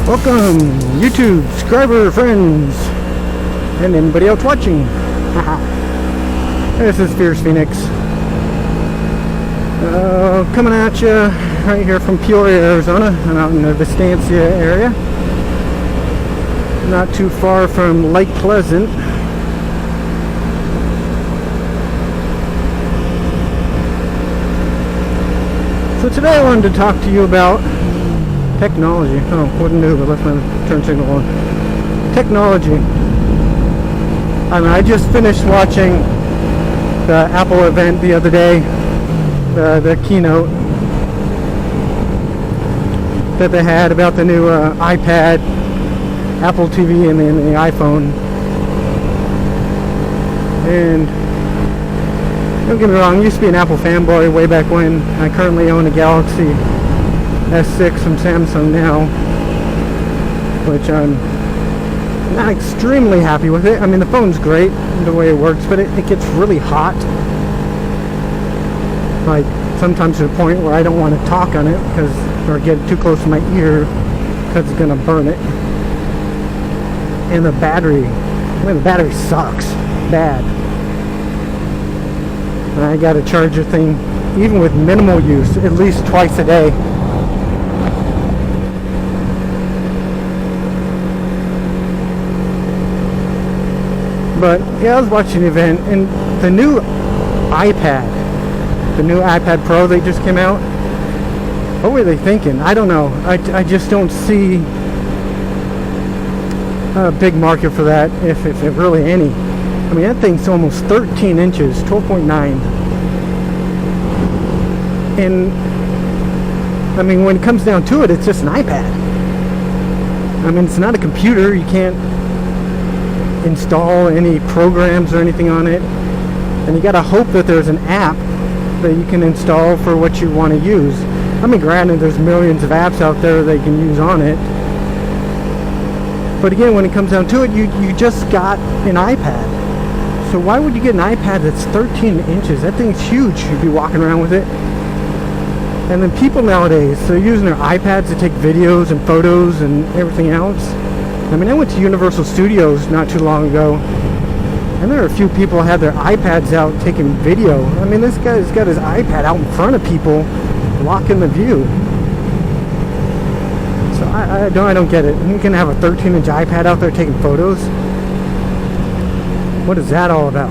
Welcome, YouTube subscriber friends, and anybody else watching. This is Fierce Phoenix, coming at you right here from Peoria, Arizona, and out in the Vistancia area, not too far from Lake Pleasant. So today I wanted to talk to you about technology. Oh, wouldn't do, but left my turn signal on. Technology. I just finished watching the Apple event the other day, the keynote that they had about the new iPad, Apple TV, and the iPhone. And don't get me wrong, I used to be an Apple fanboy way back when. I currently own a Galaxy S6 from Samsung now, which I'm not extremely happy with it. I mean, the phone's great the way it works, but it gets really hot, like sometimes to the point where I don't want to talk on it or get too close to my ear because it's gonna burn it. And the battery, the battery sucks bad. And I got to charge the thing even with minimal use at least twice a day. But yeah, I was watching the event, and the new iPad Pro they just came out. What were they thinking? I don't know. I just don't see a big market for that, if really any. I mean, that thing's almost 13 inches, 12.9. And I mean, when it comes down to it, it's just an iPad. I mean, it's not a computer. You can't install any programs or anything on it, and you gotta hope that there's an app that you can install for what you want to use. I mean, granted, there's millions of apps out there that you can use on it, but again, when it comes down to it, you just got an iPad. So why would you get an iPad that's 13 inches? That thing's huge. You'd be walking around with it. And then people nowadays, they're using their iPads to take videos and photos and everything else. I mean, I went to Universal Studios not too long ago, and there were a few people who had their iPads out taking video. I mean, this guy's got his iPad out in front of people, blocking the view. So I don't get it. You can have a 13-inch iPad out there taking photos. What is that all about?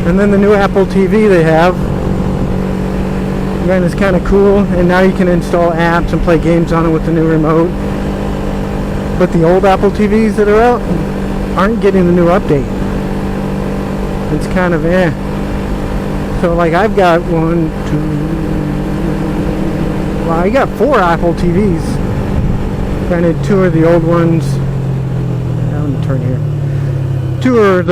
And then the new Apple TV they have, man, it's kind of cool. And now you can install apps and play games on it with the new remote. But the old Apple TVs that are out aren't getting the new update. It's kind of So like I've got I got 4 Apple TVs. Granted, 2 are the old ones. I'm gonna turn here. 2 are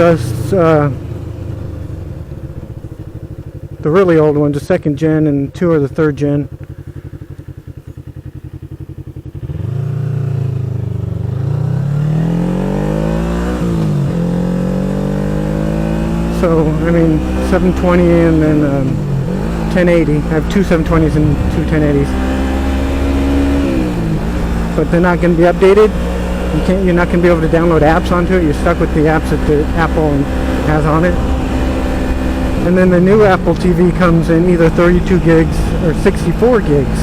the really old ones, the 2nd gen, and 2 are the 3rd gen. So, I mean, 720 and then 1080. I have 2 720s and 2 1080s. But they're not going to be updated. You're not going to be able to download apps onto it. You're stuck with the apps that the Apple has on it. And then the new Apple TV comes in either 32 gigs or 64 gigs,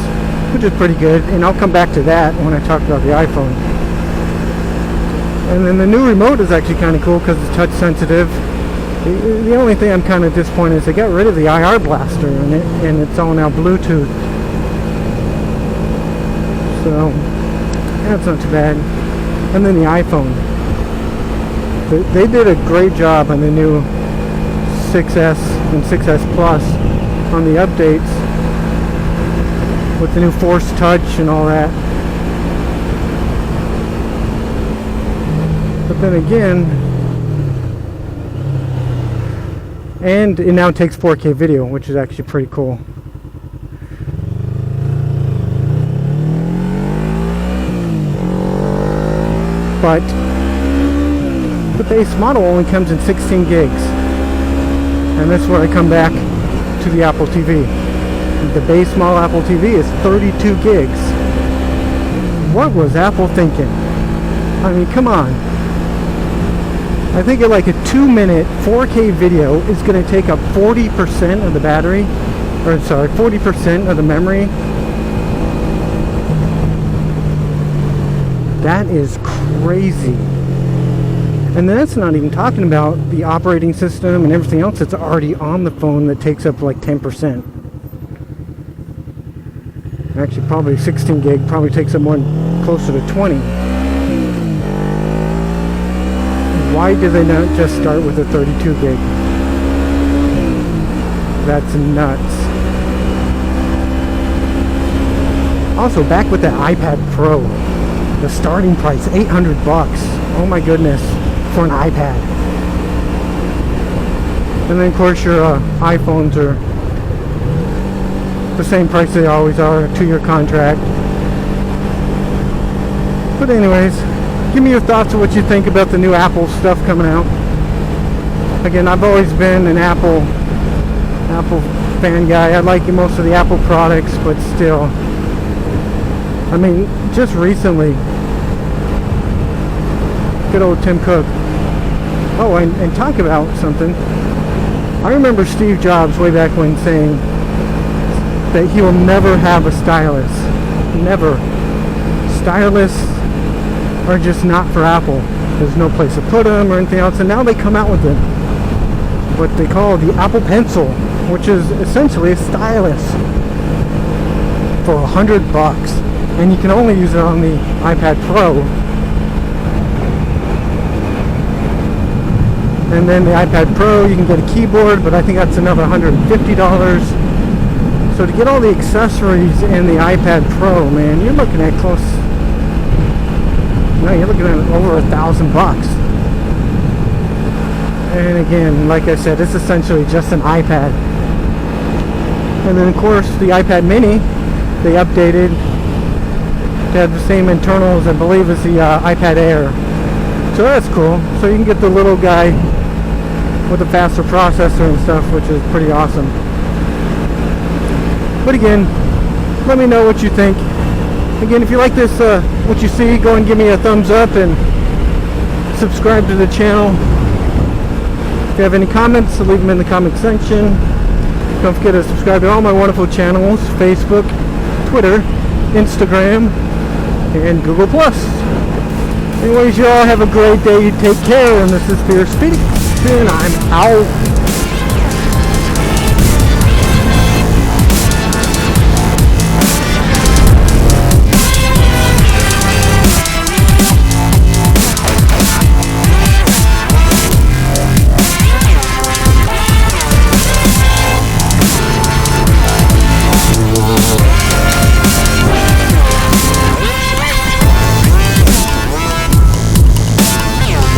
which is pretty good. And I'll come back to that when I talk about the iPhone. And then the new remote is actually kind of cool because it's touch sensitive. The only thing I'm kind of disappointed is they got rid of the IR blaster in it, and it's all now Bluetooth. So that's not too bad. And then the iPhone. They did a great job on the new 6S and 6S Plus on the updates with the new Force Touch and all that. But then again, and it now takes 4K video, which is actually pretty cool. But the base model only comes in 16 gigs. And that's where I come back to the Apple TV. The base model Apple TV is 32 gigs. What was Apple thinking? I mean, come on. I think like a 2-minute 4K video is going to take up 40% of the battery, or sorry, 40% of the memory. That is crazy. And that's not even talking about the operating system and everything else that's already on the phone that takes up like 10%. Actually, probably 16 gig probably takes up more, closer to 20. Why do they not just start with a 32 gig? That's nuts. Also, back with the iPad Pro, the starting price, $800. Oh my goodness, for an iPad. And then of course your iPhones are the same price they always are, a 2-year contract. But anyways, give me your thoughts of what you think about the new Apple stuff coming out. Again, I've always been an Apple fan guy. I like most of the Apple products, but still, I mean, just recently, good old Tim Cook. Oh, and talk about something. I remember Steve Jobs way back when saying that he will never have a stylus. Never. Stylists are just not for Apple. There's no place to put them or anything else. And now they come out with what they call the Apple Pencil, which is essentially a stylus for $100. And you can only use it on the iPad Pro. And then the iPad Pro, you can get a keyboard, but I think that's another $150. So to get all the accessories in the iPad Pro, man, you're looking at close. No, you're looking at over $1,000. And again, like I said, it's essentially just an iPad. And then of course the iPad Mini, they updated to have the same internals, I believe, as the iPad Air. So that's cool. So you can get the little guy with a faster processor and stuff, which is pretty awesome. But again, let me know what you think. Again, if you like this, what you see, go and give me a thumbs up and subscribe to the channel. If you have any comments, leave them in the comment section. Don't forget to subscribe to all my wonderful channels: Facebook, Twitter, Instagram, and Google+. Anyways, you all have a great day. You take care, and this is Fear Speedy, and I'm out.